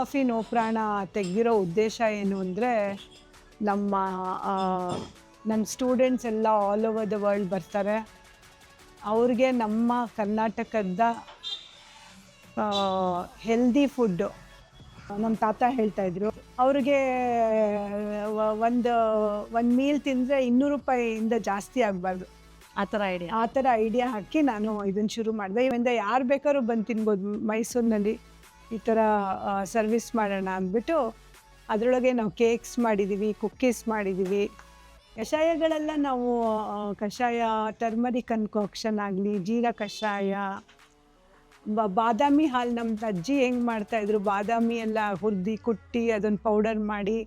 Coffee no ಪ್ರಾಣ ತೆಗೆದಿರೋ ಉದ್ದೇಶ ಏನು ಅಂದರೆ, ನಮ್ಮ ನನ್ನ ಸ್ಟೂಡೆಂಟ್ಸ್ ಎಲ್ಲ ಆಲ್ ಓವರ್ ದ ವರ್ಲ್ಡ್ ಬರ್ತಾರೆ. ಅವ್ರಿಗೆ ನಮ್ಮ ಕರ್ನಾಟಕದ ಹೆಲ್ದಿ ಫುಡ್ಡು, ನಮ್ಮ ತಾತ ಹೇಳ್ತಾಯಿದ್ರು, ಅವ್ರಿಗೆ ಒಂದು ಮೀಲ್ ತಿಂದರೆ 200 ರೂಪಾಯಿಯಿಂದ ಜಾಸ್ತಿ ಆಗಬಾರ್ದು. ಆ ಥರ ಐಡಿಯಾ ಹಾಕಿ ನಾನು ಇದನ್ನು ಶುರು ಮಾಡಿದೆ. ಇವಿಂದ ಯಾರು ಬೇಕಾದ್ರೂ ಬಂದು ತಿನ್ಬೋದು. ಮೈಸೂರಿನಲ್ಲಿ ಈ ಥರ ಸರ್ವಿಸ್ ಮಾಡೋಣ ಅಂದ್ಬಿಟ್ಟು ಅದರೊಳಗೆ ನಾವು ಕೇಕ್ಸ್ ಮಾಡಿದ್ದೀವಿ, ಕುಕ್ಕೀಸ್ ಮಾಡಿದ್ದೀವಿ. ಕಷಾಯಗಳೆಲ್ಲ ನಾವು ಕಷಾಯ, ಟರ್ಮರಿಕ್ ಕನ್ಕಾಕ್ಷನ್ ಆಗಲಿ, ಜೀರಾ ಕಷಾಯ, ಬಾದಾಮಿ ಹಾಲು ನಮ್ಮ ಅಜ್ಜಿ ಹೆಂಗೆ ಮಾಡ್ತಾಯಿದ್ರು, ಬಾದಾಮಿ ಎಲ್ಲ ಹುರಿದು ಕುಟ್ಟಿ ಅದನ್ನು ಪೌಡರ್ ಮಾಡಿ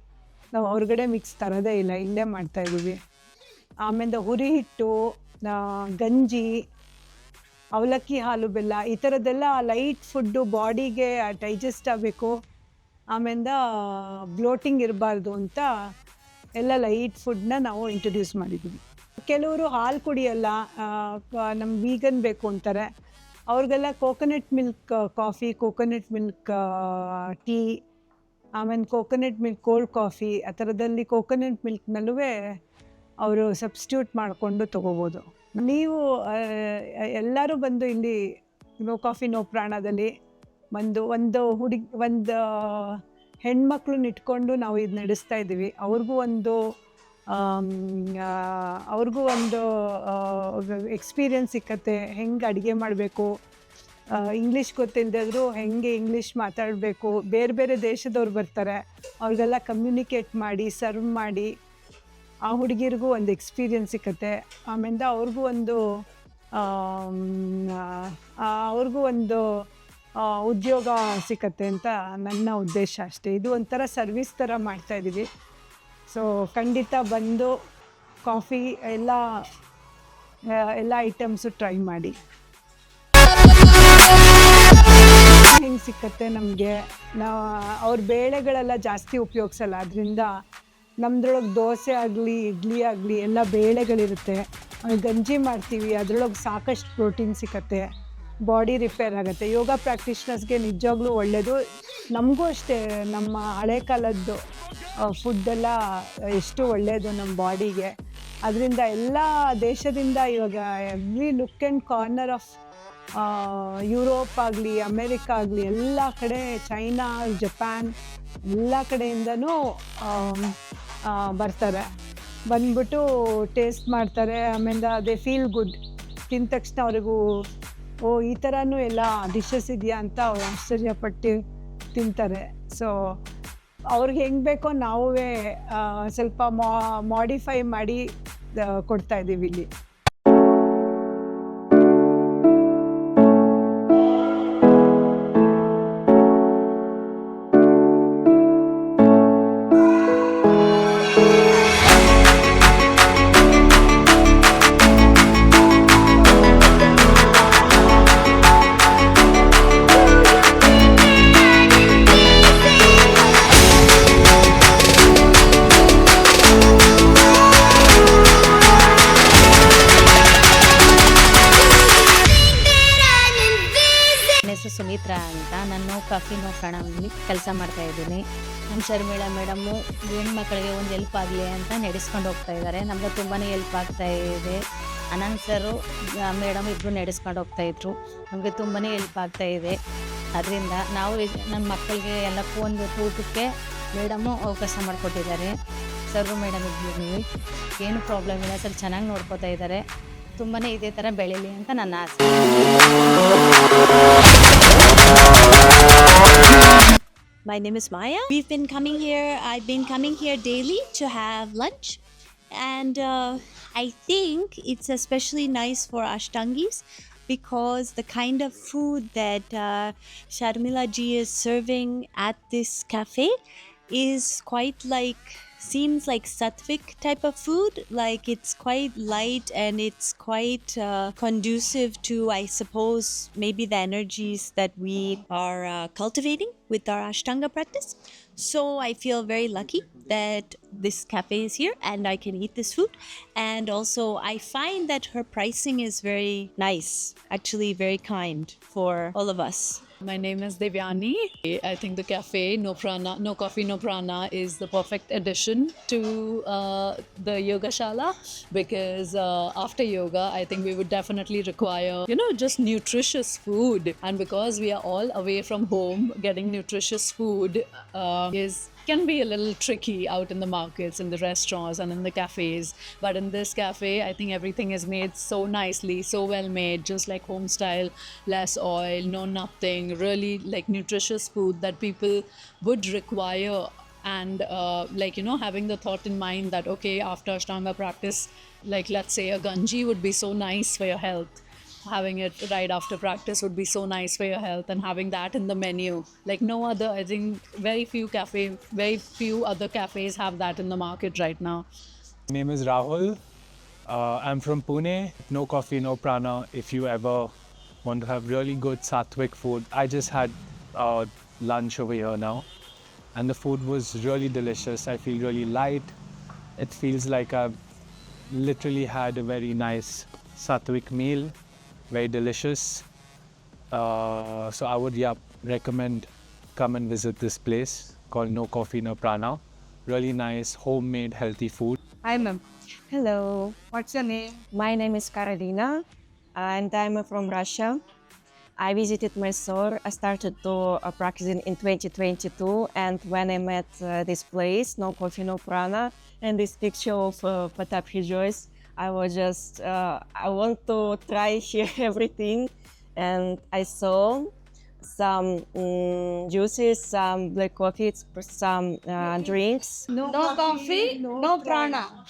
ನಾವು ಹೊರಗಡೆ ಮಿಕ್ಸ್ ತರೋದೇ ಇಲ್ಲ, ಇಲ್ಲೇ ಮಾಡ್ತಾಯಿದ್ದೀವಿ. ಆಮೇಲೆ ಹುರಿ ಹಿಟ್ಟು, ಗಂಜಿ, ಅವಲಕ್ಕಿ ಹಾಲು ಬೆಲ್ಲ, ಈ ಥರದ್ದೆಲ್ಲ ಲೈಟ್ ಫುಡ್ಡು, ಬಾಡಿಗೆ ಡೈಜೆಸ್ಟ್ ಆಗಬೇಕು, ಆಮೇಲೆ ಬ್ಲೋಟಿಂಗ್ ಇರಬಾರ್ದು ಅಂತ ಎಲ್ಲ ಲೈಟ್ ಫುಡ್ನ ನಾವು ಇಂಟ್ರೊಡ್ಯೂಸ್ ಮಾಡಿದ್ದೀವಿ. ಕೆಲವರು ಹಾಲು ಕುಡಿಯಲ್ಲ, ನಮ್ಗೆ ವೀಗನ್ ಬೇಕು ಅಂತಾರೆ. ಅವ್ರಿಗೆಲ್ಲ coconut milk coffee, coconut milk tea, ಆಮೇಲೆ ಕೋಕೋನಟ್ ಮಿಲ್ಕ್ ಕೋಲ್ಡ್ ಕಾಫಿ, ಆ ಥರದಲ್ಲಿ ಕೋಕೋನಟ್ ಮಿಲ್ಕ್ನಲ್ಲೂ ಅವರು ಸಬ್ಸ್ಟಿಟ್ಯೂಟ್ ಮಾಡಿಕೊಂಡು ತೊಗೋಬೋದು. ನೀವು ಎಲ್ಲರೂ ಬಂದು ಇಲ್ಲಿ ನೋ ಕಾಫಿ ನೋ ಪ್ರಾಣದಲ್ಲಿ ಒಂದು ಹೆಣ್ಮಕ್ಳನ್ನ ಇಟ್ಕೊಂಡು ನಾವು ಇದು ನಡೆಸ್ತಾ ಇದ್ದೀವಿ. ಅವ್ರಿಗೂ ಒಂದು ಎಕ್ಸ್ಪೀರಿಯನ್ಸ್ ಸಿಕ್ಕತ್ತೆ, ಹೆಂಗೆ ಅಡುಗೆ ಮಾಡಬೇಕು, ಇಂಗ್ಲೀಷ್ ಗೊತ್ತಿಲ್ಲದಿದ್ರು ಹೆಂಗೆ ಇಂಗ್ಲೀಷ್ ಮಾತಾಡಬೇಕು. ಬೇರೆ ಬೇರೆ ದೇಶದವ್ರು ಬರ್ತಾರೆ, ಅವ್ರಿಗೆಲ್ಲ ಕಮ್ಯುನಿಕೇಟ್ ಮಾಡಿ ಸರ್ವ್ ಮಾಡಿ ಆ ಹುಡುಗಿರಿಗೂ ಒಂದು ಎಕ್ಸ್ಪೀರಿಯನ್ಸ್ ಸಿಕ್ಕತ್ತೆ. ಆಮೇಲೆ ಅವ್ರಿಗೂ ಒಂದು ಉದ್ಯೋಗ ಸಿಕ್ಕತ್ತೆ ಅಂತ ನನ್ನ ಉದ್ದೇಶ ಅಷ್ಟೇ. ಇದು ಒಂಥರ ಸರ್ವಿಸ್ ಥರ ಮಾಡ್ತಾಯಿದ್ದೀವಿ. ಸೊ ಖಂಡಿತ ಬಂದು ಕಾಫಿ ಎಲ್ಲ ಐಟಮ್ಸು ಟ್ರೈ ಮಾಡಿ. ಹೆಂಗೆ ಸಿಕ್ಕತ್ತೆ ನಮಗೆ, ಅವ್ರ ಬೇಳೆಗಳೆಲ್ಲ ಜಾಸ್ತಿ ಉಪಯೋಗಿಸಲ್ಲ, ಅದರಿಂದ ನಮ್ಮದ್ರೊಳಗೆ ದೋಸೆ ಆಗಲಿ ಇಡ್ಲಿ ಆಗಲಿ ಎಲ್ಲ ಬೇಳೆಗಳಿರುತ್ತೆ. ಗಂಜಿ ಮಾಡ್ತೀವಿ, ಅದರೊಳಗೆ ಸಾಕಷ್ಟು ಪ್ರೋಟೀನ್ ಸಿಕ್ಕತ್ತೆ, ಬಾಡಿ ರಿಪೇರ್ ಆಗುತ್ತೆ. ಯೋಗ ಪ್ರಾಕ್ಟೀಷನರ್ಸ್ಗೆ ನಿಜವಾಗ್ಲೂ ಒಳ್ಳೆಯದು. ನಮಗೂ ಅಷ್ಟೇ, ನಮ್ಮ ಹಳೆ ಕಾಲದ್ದು ಫುಡ್ಡೆಲ್ಲ ಎಷ್ಟು ಒಳ್ಳೆಯದು ನಮ್ಮ ಬಾಡಿಗೆ. ಅದರಿಂದ ಎಲ್ಲ ದೇಶದಿಂದ ಇವಾಗ every look and corner of Europe ಆಗಲಿ, ಅಮೇರಿಕಾ ಆಗಲಿ, ಎಲ್ಲ ಕಡೆ, ಚೈನಾ, ಜಪಾನ್, ಎಲ್ಲ ಕಡೆಯಿಂದನೂ ಬರ್ತಾರೆ. ಬಂದ್ಬಿಟ್ಟು ಟೇಸ್ಟ್ ಮಾಡ್ತಾರೆ. ಆಮೇಲೆ ಅದೇ ಫೀಲ್ ಗುಡ್. ತಿಂದ ತಕ್ಷಣ ಅವ್ರಿಗೂ ಈ ಥರನೂ ಎಲ್ಲ ಡಿಶಸ್ ಇದೆಯಾ ಅಂತ ಅವ್ರು ಆಶ್ಚರ್ಯಪಟ್ಟು ತಿಂತಾರೆ. ಸೊ ಅವ್ರಿಗೆ ಹೆಂಗೆ ಬೇಕೋ ನಾವೇ ಸ್ವಲ್ಪ ಮಾಡಿಫೈ ಮಾಡಿ ಕೊಡ್ತಾಯಿದ್ದೀವಿ ಇಲ್ಲಿ. ಸುಮಿತ್ರಾ ಅಂತ, ನಾನು ಕಾಫಿ ನೋ ಪ್ರಾಣದಲ್ಲಿ ಕೆಲಸ ಮಾಡ್ತಾಯಿದ್ದೀನಿ. ನಮ್ಮ ಶರ್ಮಿಳಾ ಮೇಡಮ್ಮು ಹೆಣ್ಮಕ್ಳಿಗೆ ಒಂದು ಹೆಲ್ಪ್ ಆಗಲಿ ಅಂತ ನಡೆಸ್ಕೊಂಡು ಹೋಗ್ತಾ ಇದ್ದಾರೆ. ನಮಗೆ ತುಂಬಾ ಹೆಲ್ಪ್ ಆಗ್ತಾ ಇದೆ. ಅನಂತ್ ಸರು ಮೇಡಮ್ ಇಬ್ಬರು ನಡೆಸ್ಕೊಂಡು ಹೋಗ್ತಾಯಿದ್ರು. ನಮಗೆ ತುಂಬಾ ಹೆಲ್ಪ್ ಆಗ್ತಾ ಇದೆ. ಅದರಿಂದ ನಾವು ನನ್ನ ಮಕ್ಕಳಿಗೆ ಎಲ್ಲಕ್ಕೂ ಒಂದು ಊಟಕ್ಕೆ ಮೇಡಮ್ಮು ಅವಕಾಶ ಮಾಡಿಕೊಟ್ಟಿದ್ದಾರೆ. ಸರ್ರು ಮೇಡಮ್ ಇಬ್ಬರು ಏನು ಪ್ರಾಬ್ಲಮ್ ಇಲ್ಲ ಸರ್, ಚೆನ್ನಾಗಿ ನೋಡ್ಕೋತಾ ಇದ್ದಾರೆ. ತುಂಬಾ ಇದೇ ಥರ ಬೆಳೀಲಿ ಅಂತ ನನ್ನ ಆಸೆ. My name is Maya. I've been coming here daily to have lunch, and I think it's especially nice for Ashtangis because the kind of food that Sharmila ji is serving at this cafe is seems like sattvic type of food. Like it's quite light and it's quite conducive to, I suppose, maybe the energies that we are cultivating with our Ashtanga practice. So I feel very lucky that this cafe is here and I can eat this food. And also I find that her pricing is very nice, actually very kind for all of us. My name is Devyani. I think the cafe No Prana, No Coffee, No Prana is the perfect addition to the yoga shala because after yoga, I think we would definitely require, just nutritious food. And because we are all away from home, getting nutritious food can be a little tricky out in the markets, in the restaurants, and in the cafes. But in this cafe, I think everything is made so nicely, so well made, just like home style, less oil, no nothing, really like nutritious food that people would require. And having the thought in mind that, okay, after Ashtanga practice, like let's say a ganji would be so nice for your health. Having it right after practice would be so nice for your health, and having that in the menu, like no other, I think very few other cafes have that in the market right now. My name is Rahul. I'm from Pune. No coffee, no prana. If you ever want to have really good sattvic food, I just had lunch over here now, and the food was really delicious. I feel really light. It feels like I've literally had a very nice sattvic meal, very delicious. So I would recommend come and visit this place called No Coffee, No Prana. Really nice, homemade, healthy food. Hi, ma'am. Hello, What's your name? my name is Karolina and I'm from Russia. I visited Mysore. I started to practicing in 2022, and when I met this place, No Coffee, No Prana, and this picture of Pataphi Joyce, I was just, I want to try here everything, and I saw some juices, some black coffee, some drinks. No coffee, no prana.